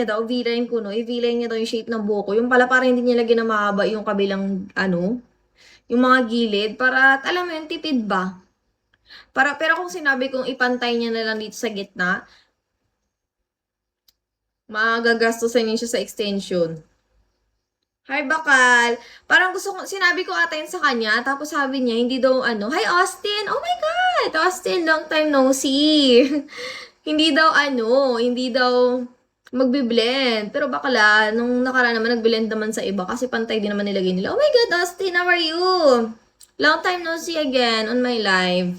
daw, V-line ko, no? I-V-line niya daw yung shape ng buhok ko. Yung pala parang hindi niya lagyan na mahaba yung kabilang, yung mga gilid. Para, alam mo yun, tipid ba? Pero kung sinabi kong ipantay niya na lang dito sa gitna, magagastusan niya siya sa extension. Hi, Bakal. Parang sinabi ko ata yun sa kanya, tapos sabi niya, hindi daw Hi, Austin! Oh my God! Austin, long time no see! Hindi daw hindi daw magbi-blend. Pero bakla, nung nakaraan naman, nag-blend naman sa iba kasi pantay din naman nilagay nila. Oh my God, Austin, how are you? Long time no see again on my live.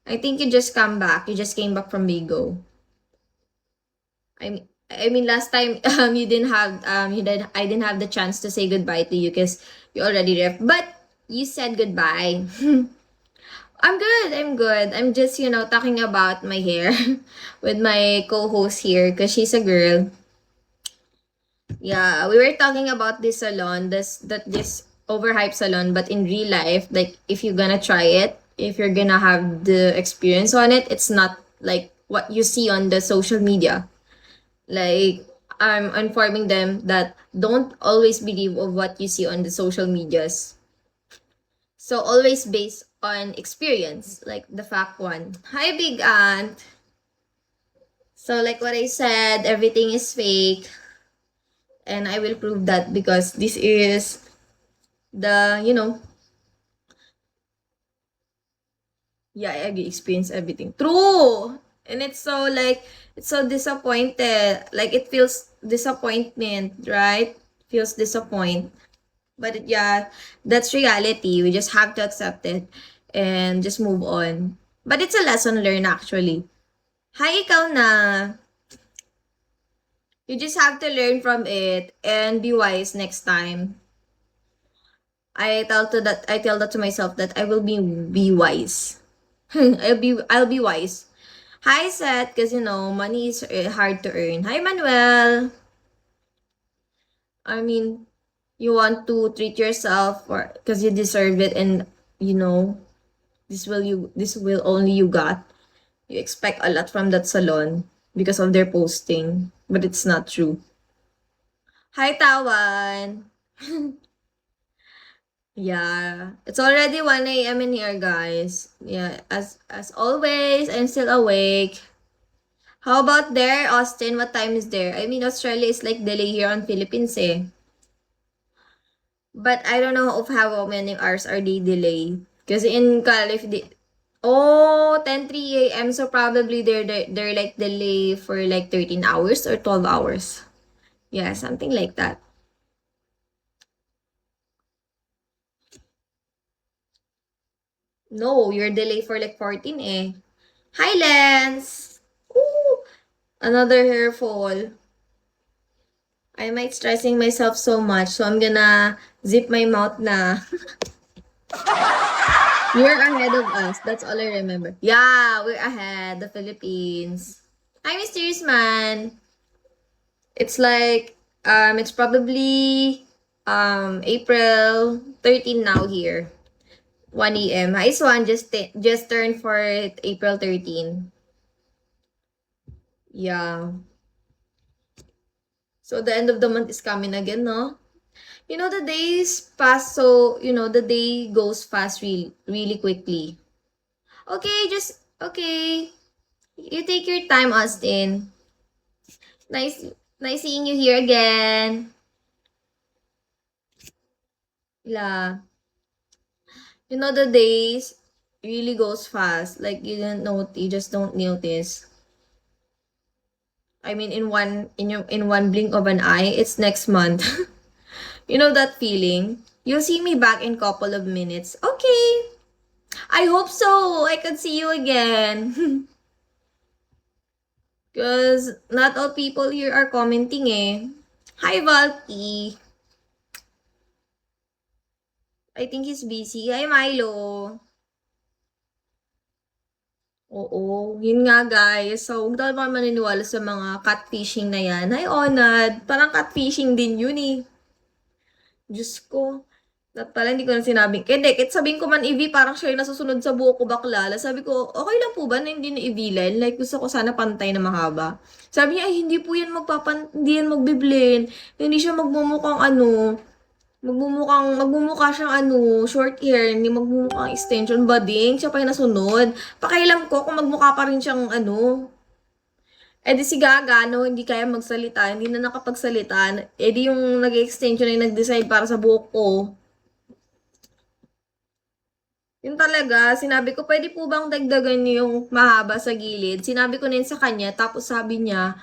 I think you just come back. You just came back from Bigo. I mean, last time I didn't have the chance to say goodbye to you because you already left. But you said goodbye. I'm good. I'm good. I'm just, talking about my hair with my co-host here because she's a girl. Yeah, we were talking about this salon, this overhyped salon, but in real life, like if you're gonna try it, if you're gonna have the experience on it, it's not like what you see on the social media. Like I'm informing them that don't always believe of what you see on the social medias. So always based on experience, like the fact one. Hi, big aunt. So like what I said, everything is fake. And I will prove that because this is the, yeah, I experience everything. True! And it's so disappointed. Like, it feels disappointment, right? Feels disappoint. But yeah, that's reality. We just have to accept it and just move on. But it's a lesson learned actually. Hi, ikaw na. You just have to learn from it and be wise next time. I tell that to myself that I will be wise. I'll be wise. Hi, Seth, because money is hard to earn. Hi, Manuel. I mean, you want to treat yourself or because you deserve it, and you know this will only you got. You expect a lot from that salon because of their posting, but it's not true. Hi, Tawan. Yeah, it's already 1 a.m. in here, guys. Yeah, as always, I'm still awake. How about there, Austin? What time is there? I mean, Australia is like delay here on Philippines, eh. But I don't know of how many hours are they delay. Because in Calif, oh, 10:03 a.m. So probably they're like delay for like 13 hours or 12 hours. Yeah, something like that. No, you're delay for like 14 eh. Hi, Lens! Ooh, another hair fall. I might stressing myself so much, so I'm gonna zip my mouth na. You're ahead of us. That's all I remember. Yeah, we're ahead. The Philippines. Hi, Mysterious Man. It's like, it's probably, April 13 now here. 1 a.m. Hi, Swan. Just turned for April 13. Yeah. So the end of the month is coming again, no? The days pass so, the day goes fast really, really quickly. Okay. You take your time, Austin. Nice, nice seeing you here again. Yeah. The days really goes fast. Like you just don't notice. I mean, in one blink of an eye, it's next month. You know that feeling? You'll see me back in couple of minutes. Okay. I hope so. I could see you again. Because not all people here are commenting eh. Hi, Valky. I think he's busy. Hi, Milo. Oo, yun nga guys. So, huwag daw naman maniniwala sa mga catfishing na yan. Hi, Onad. Parang catfishing din yun eh. Diyos ko. At pala, hindi ko na sinabing. Hindi, kahit sabihin ko man EV, parang siya yung nasusunod sa buhok ko bakla. Sabi ko, okay lang po ba na hindi na i-V-line? Like, gusto ko sana pantay na mahaba. Sabi niya, ay, hindi po yan hindi yan magbiblend. Hindi siya magmumukhang ano, magmumukha siyang ano, short hair, hindi magmumukhang extension budding. Siya pa yung nasunod. Pakialam ko kung magmukha pa rin siyang ano. Eh di si Gaga, no, hindi kaya magsalita, hindi na nakapagsalita. Eh di yung nag-extension ay nag-decide para sa buhok ko. Yun talaga, sinabi ko, pwede po bang dagdagan niyo yung mahaba sa gilid? Sinabi ko na yun sa kanya, tapos sabi niya,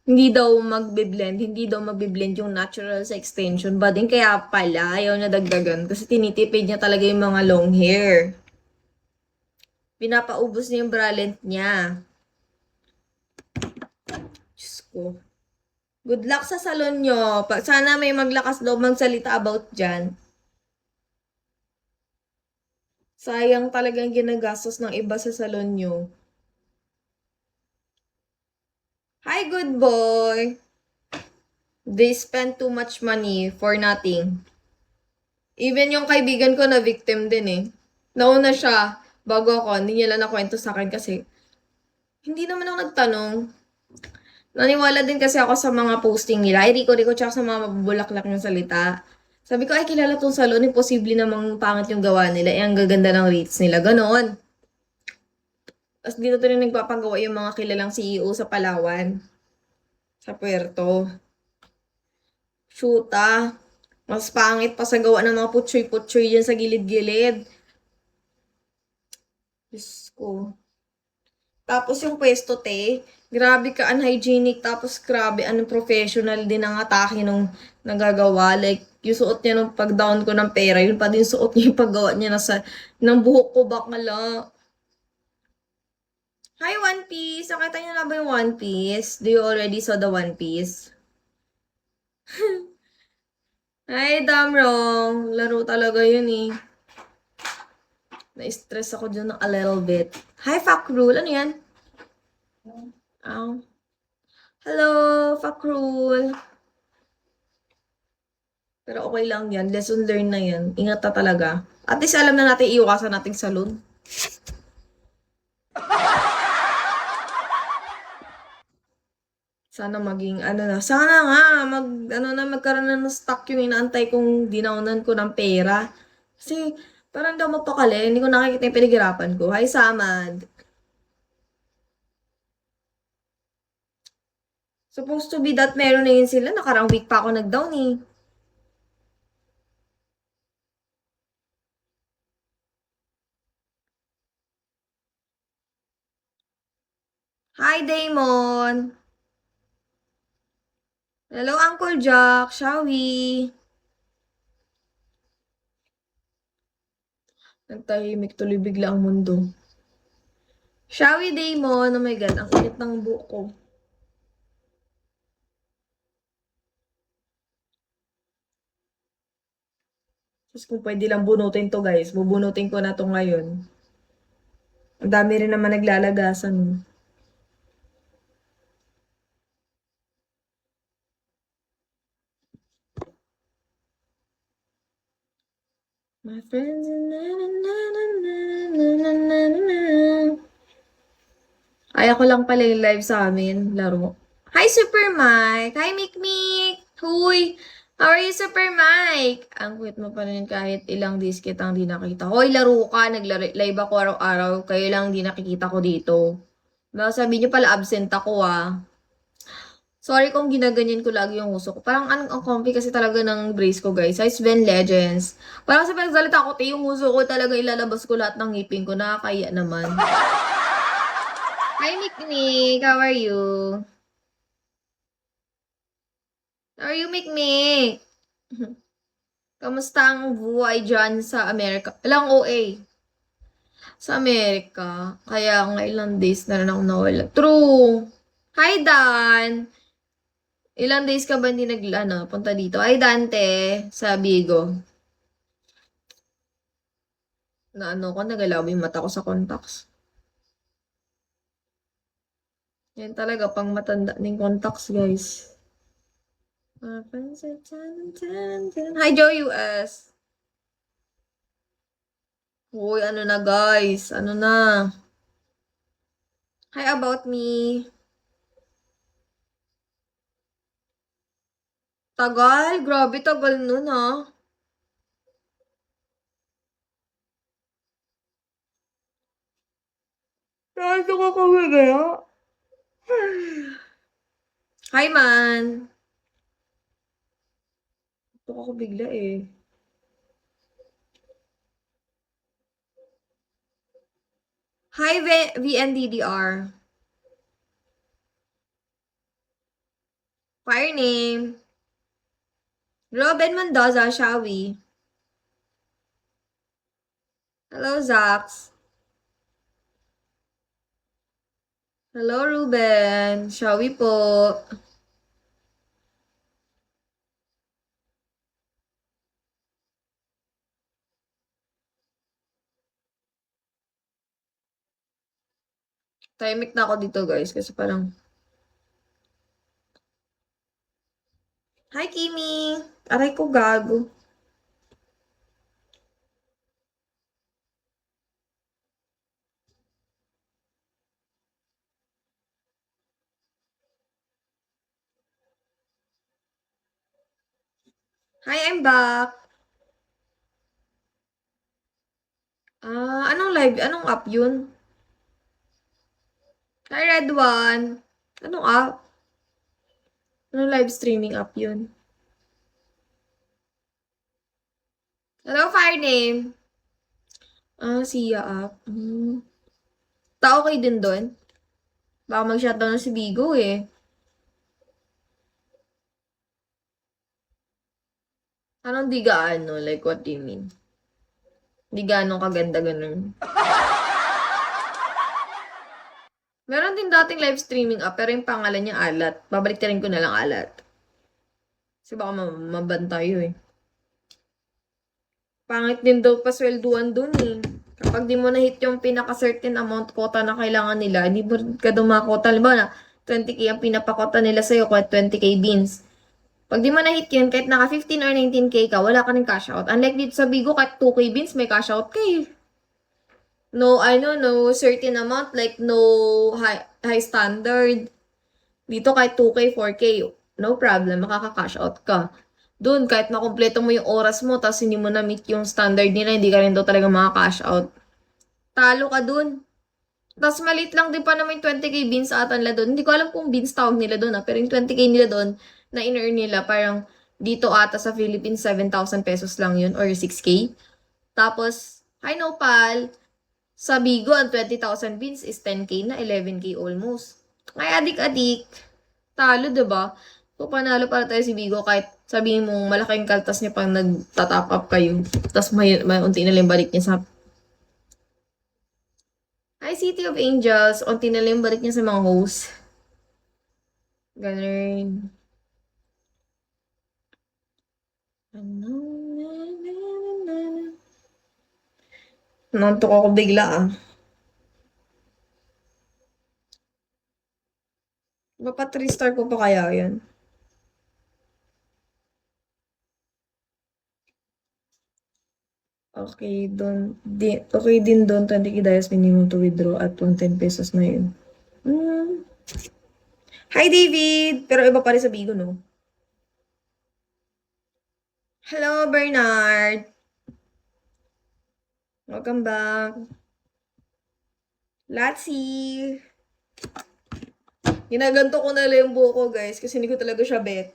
hindi daw magbe-blend yung natural sa extension budding. Kaya pala, ayaw niya dagdagan kasi tinitipid niya talaga yung mga long hair. Pinapaubos niya yung bralette niya. Diyos ko. Good luck sa salon nyo. Sana may maglakas loob magsalita about dyan. Sayang talagang ginagastos ng iba sa salon nyo. Hi, good boy! They spend too much money for nothing. Even yung kaibigan ko na victim din eh. Nauna siya, bago ako, hindi niya lang nakwento sa akin kasi hindi naman ako nagtanong. Naniwala din kasi ako sa mga posting nila. Ay, Rico, tsaka sa mga mabubulaklak yung salita. Sabi ko, ay, kilala tong salon. Imposible namang pangit yung gawa nila. Eh, ang gaganda ng rates nila. Ganon. Tapos dito rin nagpapagawa yung mga kilalang CEO sa Palawan. Sa Puerto. Shoota. Mas pangit pa sa gawa ng mga putsoy-putsoy dyan sa gilid-gilid. Diyos ko. Tapos yung pwesto, te, grabe ka unhygienic, tapos grabe unprofessional din ang atake nung nagagawa. Like, yung suot niya nung pag-down ko ng pera, yun pa din suot niya yung paggawa niya ng buhok ko bakala. Hi, One Piece! Nakita niyo na ba yung One Piece? Do you already saw the One Piece? Hi, Damrong! Laro talaga yun eh. Na-stress ako dyan a little bit. Hi, Fakrul! Ano yan? Oh. Hello, Fakrul! Pero okay lang yan. Lesson learned na yan. Ingat na talaga. At least alam na natin iiwasan nating salon. Sana maging, sana nga, magkaroon na ng stock yung inaantay kong dinaunan ko ng pera. Kasi, parang daw mapakali, hindi ko nakikita yung pinaghirapan ko. Hi, Samad. Supposed to be that meron na yun sila. Nakarang week pa ako nag-down eh. Hi, Damon. Hello, Uncle Jack. Shawi. Nagtahimik tuloy bigla ang mundo. Shawi, Damon. Oh my God, ang init ng buhok ko. Tapos kung pwede lang bunutin to guys, bubunutin ko na to ngayon. Ang dami rin naman naglalagasan. My friends ay, ako lang pala yung live sa amin. Laro. Hi, Super Mike! Hi, Mikmik! Huy! How are you, Super Mike? Ang cute mo pa rin kahit ilang days kitang di nakita. Hoy, laro ka. Nag-live ako araw-araw. Kayo lang di nakikita ko dito. Baka sabihin niyo pala absent ako ah. Sorry kung ginaganyan ko lagi yung uso ko. Parang ang comfy kasi talaga ng brace ko, guys. Size Ben Legends. Parang sa pinagsalita ko, yung uso ko talaga ilalabas ko lahat ng ngipin ko. Nakakaya naman. Hi, Nick Nick. How are you? How are you, Mick Mick? Kamusta ang buhay dyan sa Amerika? Alang OA. Sa Amerika. Kaya nga ilang days na rin ako nawala. True. Hi, Dan. Ilang days ka ba hindi punta dito? Hi, Dante. Sa Bigo. Nagalaw yung mata ko sa contacts. Yan talaga, pang matanda ng contacts, guys. Hi, Joe US. Uy, ano na guys? Ano na? Hi about me. Tagal? Grabe, tagal nun ha. Nasa ka kami kaya? Hi man. Ito ako bigla eh. Hi VNDDR. Fire name. Robin Mendoza, shall we? Hello, Zax. Hello, Ruben. Shall we po? Tahimik na ako dito, guys. Kasi parang... Hi, Kimi. Aray ko, gago. Hi, I'm back. Anong live? Anong app yun? Hi, Red One. Anong app? Anong live streaming app yun? Hello, Fire name. Sia app. Tao kayo din doon? Baka mag-shutdown na si Bigo eh. Anong di gaano? Like, what do you mean? Di gaano kaganda ganun. Meron din dating live streaming app, pero yung pangalan niya Alat. Babalik ko na lang Alat. Kasi baka maban tayo eh. Pangit din daw paswelduan dun eh. Kapag di mo na-hit yung pinaka-certain amount quota na kailangan nila, hindi mo ka dumakota. Halimbawa na, 20k ang pinapakota nila sa'yo, kahit 20k beans. Pag di mo na-hit yun, kahit naka 15 or 19k ka, wala ka rin cash out. Unlike dito sa Bigo, kahit 2k beans, may cash out ka eh. No, no certain amount, like no high standard. Dito kahit 2K, 4K, no problem, makaka-cash out ka. Doon, kahit makumpleto mo yung oras mo, tapos hindi mo na-meet yung standard nila, hindi ka rin daw talaga maka-cash out. Talo ka doon. Tapos maliit lang din pa naman yung 20k beans ata nila doon. Hindi ko alam kung beans tawag nila doon pero yung 20k nila doon, na in-earn nila, parang dito ata sa Philippines, 7,000 pesos lang yun, or 6k. Tapos, hi Nopal, sa Bigo, ang 20,000 beans is 10k na, 11k almost. Ay, adik-adik. Talo, diba? So, panalo para tayo si Bigo kahit sabihin mong malaking kaltas niya pang nagtatap up kayo. Tapos may unti na lang balik niya sa... Hi, City of Angels. Unti na lang balik niya sa mga host. Ganun. Nantok ako bigla ah. Dapat restart ko pa kaya yan. Okay, okay din doon, 20k dayas minimum to withdraw at 110 pesos na yun. Hi, David! Pero iba pa rin sa Bigo, no? Hello, Bernard! Welcome back. Latsi! Ginaganto ko na lang yung buko, guys, kasi hindi ko talaga siya bet.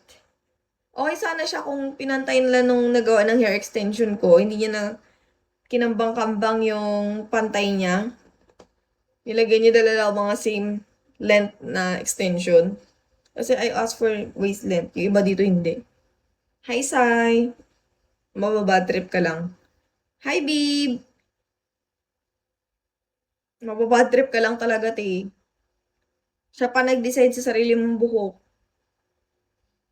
Okay sana siya kung pinantay nila nung nagawa ng hair extension ko. Hindi niya na kinambang-kambang yung pantay niya. Nilagay niya dala mga same length na extension. Kasi I asked for waist length. Yung iba dito hindi. Hi, Sai! Mababad trip ka lang. Hi, Bib! Mababad trip ka lang talaga, te. Siya pa nag-decide sa sarili mong buhok.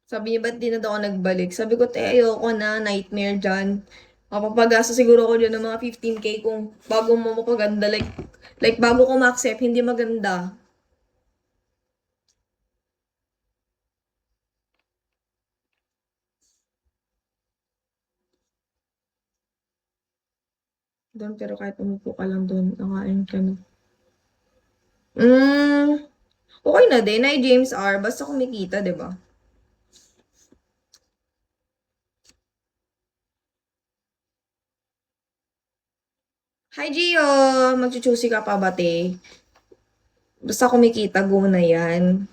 Sabi niya, ba't di na daw ako nagbalik? Sabi ko, te, ayoko na, nightmare dyan. Mapapagasa siguro ko dyan ng mga 15k kung bago mo mapaganda. Like bago ko ma-accept, hindi maganda. doon, pero kahit umupo ka lang doon, nakain ka na. Hmm, okay na din. Ay, James R. Basta kumikita, di ba? Hi, Gio! Magchuchusi ka pa ba, te? Basta kumikita, go na yan.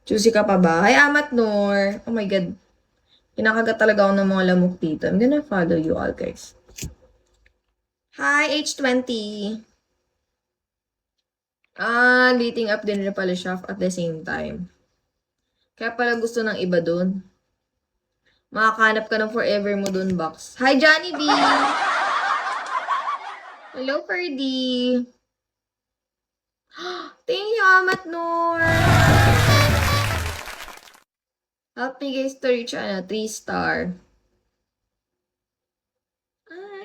Choosy ka pa ba? Hi, Amat Noor. Oh my God. Kinakagat talaga ako ng mga lamok dito. I'm gonna follow you all, guys. Hi, H20. Dating up din rin pala siya at the same time. Kaya pala gusto ng iba dun. Makakanap ka ng forever mo dun, Box. Hi, Johnny B! Hello, Ferdy! Thank you, Amat Noor! Help me guys to reach, 3-star.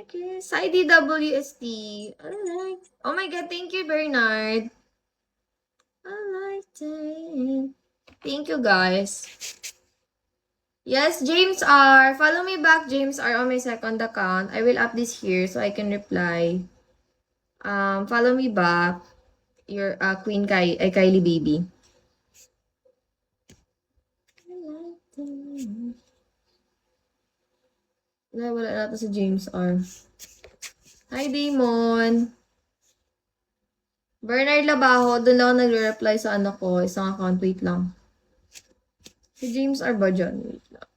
Guess. Hi, DWST. Alright. Oh my God, thank you, Bernard. Alright. Thank you, guys. Yes, James R. Follow me back, James R, on my second account. I will up this here so I can reply. Follow me back. Your Queen Kylie Baby. Wala natin si James R. Hi, Damon. Bernard Labajo, doon ako nagre-reply sa anak ko. Isang account, wait lang. Si James R ba dyan? Wait lang.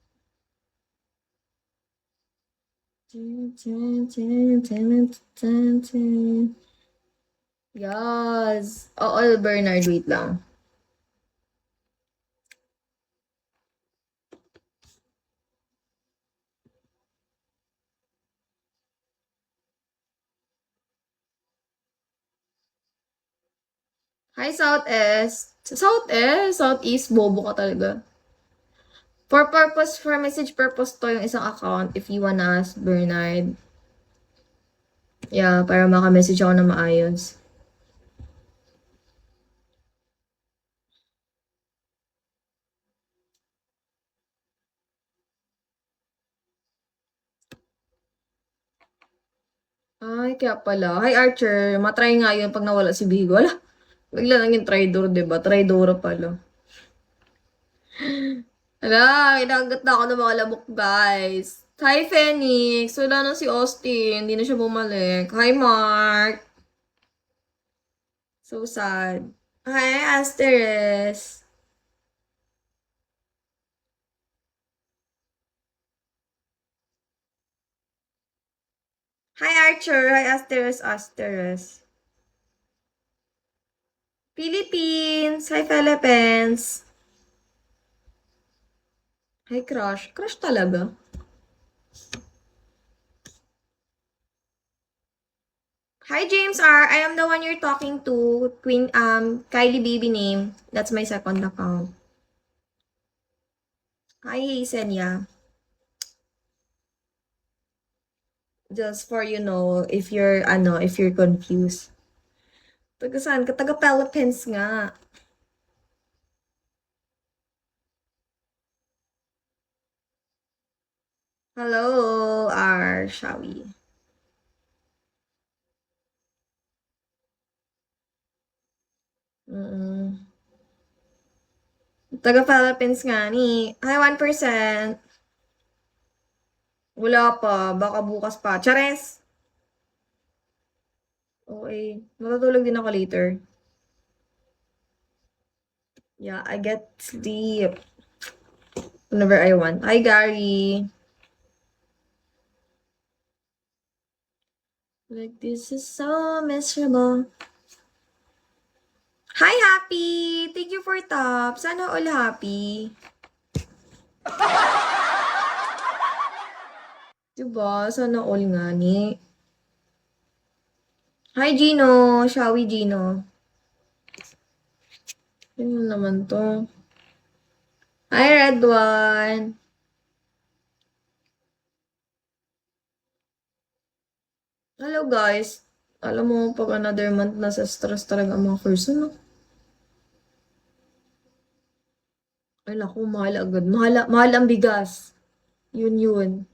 Yes. Oo, Bernard, wait lang. Hi, Southeast. Southeast? Southeast, bobo ka talaga. For message purpose to yung isang account if you wanna ask Bernard. Yeah, para maka-message ako na maayos. Ay, kaya pala. Hi, Archer. Matry nga yun pag nawala si Bigo. Wala. Bigla lang yung Tridor, diba? Tridora pala. Hala, kinagat na ako ng mga lamok, guys. Hi, Phoenix. Wala na si Austin. Hindi na siya bumalik. Hi, Mark. So sad. Hi, Asteris. Hi, Archer. Hi, Asteris. Philippines. Hi, Philippines. Hi, Crush. Crush talaga. Hi, James R. I am the one you're talking to. Kylie Baby name. That's my second account. Hi, Senya. Just for if you're confused. Taga saan ka? Taga Philippines nga. Hello, R. Shall we? Taga Philippines nga ni. Hi, 1%. Wala pa. Baka bukas pa. Chares! Okay. Matutulog din ako later. Yeah, I get sleep whenever I want. Hi, Gary. Like, this is so miserable. Hi, Happy! Thank you for top. Sana all happy. Diba? Sana all nga ni. Hi, Gino. Shall we, Gino? Yun naman to. Hi, Red One. Hello, guys. Alam mo, pag another month, nasa stress talaga ang mga person, no? Ay, naku, mahal agad. Mahal ang bigas. Yun.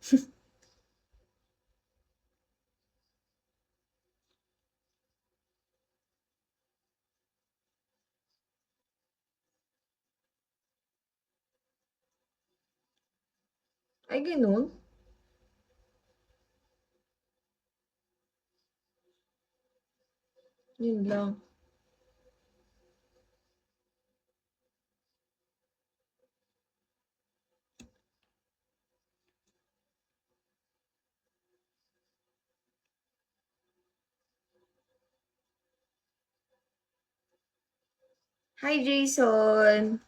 Ay, ganun? Yun lang. Hi, Jason.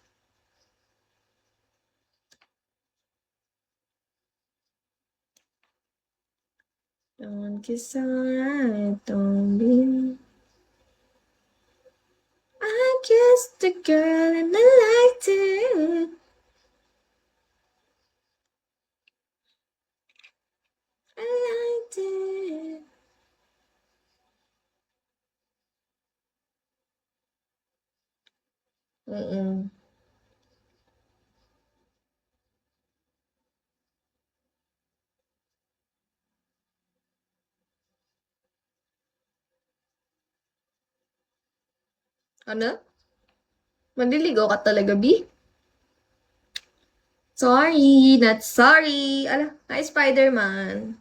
Don't kiss alright, don't be. I kissed the girl and I liked it. I liked it. Mm-mm. Ano? Manliligaw ka talaga, B? Sorry, not sorry. Ala, hi, Spider-Man.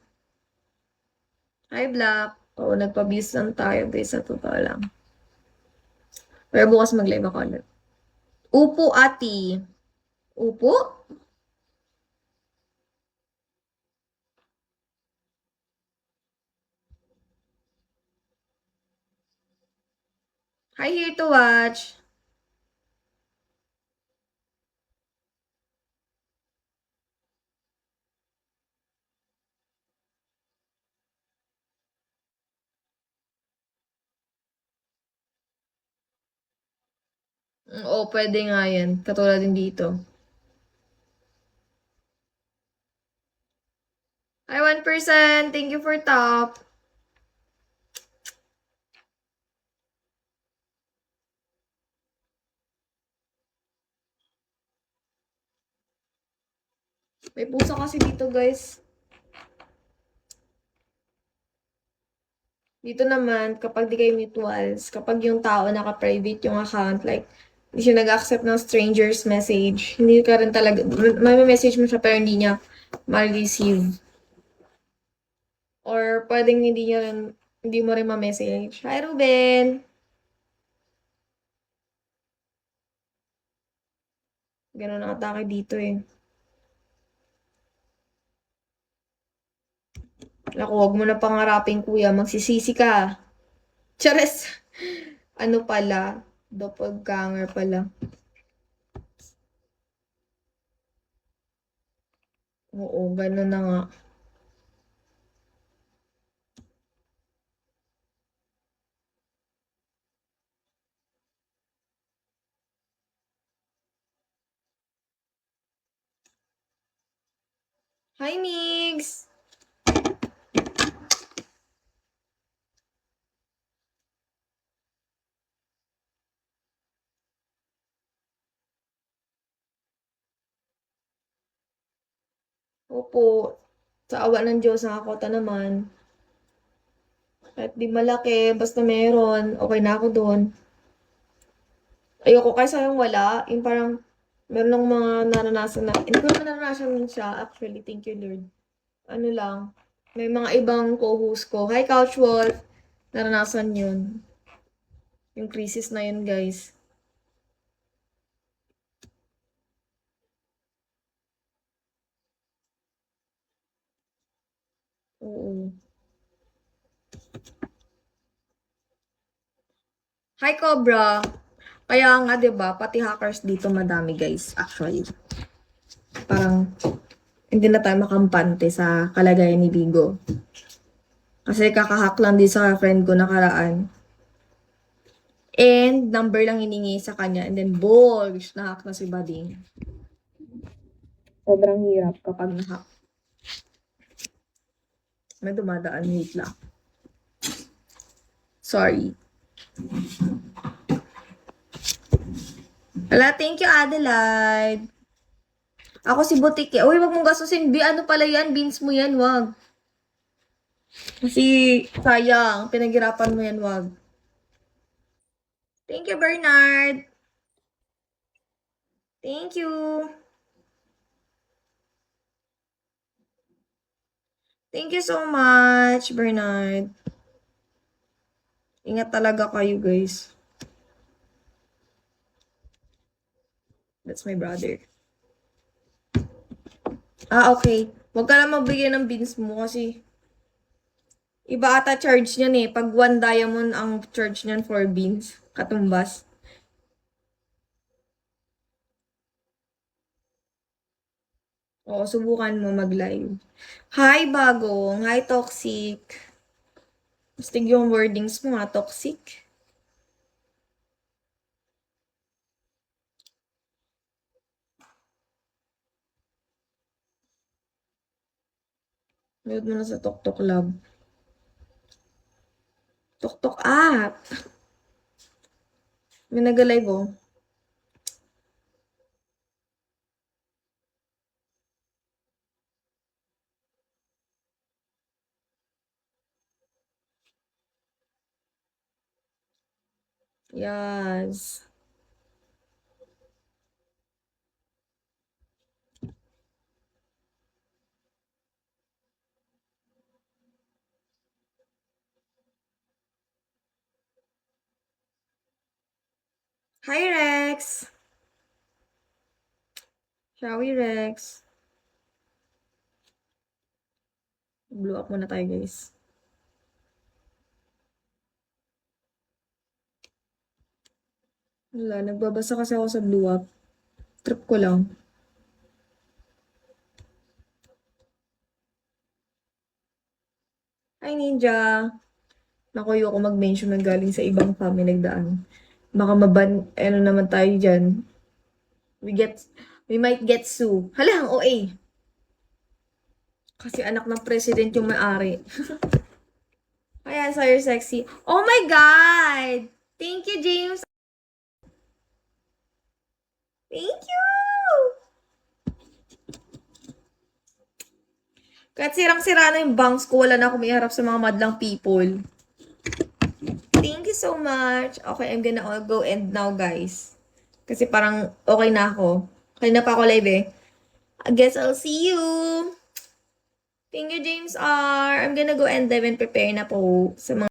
Hi, Black. Oo, nagpa-bis lang tayo, guys, sa totoo lang. Pero bukas mag-live ako ulit. Upo, ati. Upo? Hi, here to watch. Oo, pwede nga yan. Katulad din dito. Hi, 1%. Thank you for top. May pusa kasi dito, guys. Dito naman, kapag di kayo mutuals, kapag yung tao naka-private yung account, like, hindi siya nag-accept ng stranger's message, hindi ka rin talaga, may message mo siya pero hindi niya ma-receive. Or pwedeng hindi mo rin ma-message. Hi, Ruben! Ganun ang atake dito eh. Naku, huwag mo na pangarapin, kuya. Magsisisi ka. Chares! Ano pala? Doppelganger pala. Oo, ganun na nga. Hi, Migs! Opo. Sa awa ng Diyos, nakakota naman. Kahit di malaki, basta meron, okay na ako doon. Ayoko kaysa yung wala, yung parang meron ng mga naranasan na, hindi ko naman naranasan siya, actually, thank you Lord. Ano lang, may mga ibang co-host ko. Hi, Couch Wolf! Naranasan yun. Yung crisis na yun, guys. Oo. Hi, Cobra! Kaya nga, 'di ba, pati hackers dito madami, guys, actually. Parang hindi na tayo makampante sa kalagayan ni Bigo. Kasi kakahack lang din sa friend ko nakaraan. And number lang hiningi sa kanya. And then, bulge, nahack na si Bading. Sobrang hirap kapag nahack. May dumadaan, wait lang. Sorry. Wala, thank you, Adelaide. Ako si Butike. Uy, wag mong gastusin. Ano pala yan? Beans mo yan, wag. Kasi, sayang. Pinaghirapan mo yan, wag. Thank you, Bernard. Thank you. Thank you so much, Bernard. Ingat talaga kayo, guys. That's my brother. Okay. Huwag ka lang magbigay ng beans mo kasi iba ata charge niyan eh. Pag 1 diamond ang charge niyan for beans. Katumbas. Oo, subukan mo mag-live. Hi, Bagong. Hi, Toxic. Mastig yung wordings mo ha, Toxic. Mute mo na sa TokTok Lab. TokTok app. May nag-live oh. Yes. Hi, Rex. Shall we, Rex? Blow up muna tayo, guys. Wala, nagbabasa kasi ako sa blow up. Trip ko lang. Hi, Ninja. Naku, ayoko mag-mention ng galing sa ibang family nagdaan. Baka maban, ano naman tayo dyan. We might get sue. Hala, ang OA. Kasi anak ng president yung may-ari. Ayan, so you're sexy. Oh my God! Thank you, James. Thank you! Kahit sirang-sira na yung bangs ko, wala na ako may harap sa mga madlang people. Thank you so much. Okay, I'm gonna go end now, guys. Kasi parang okay na ako. Okay na pa ako live eh. I guess I'll see you. Thank you, James R. I'm gonna go end live and prepare na po sa mga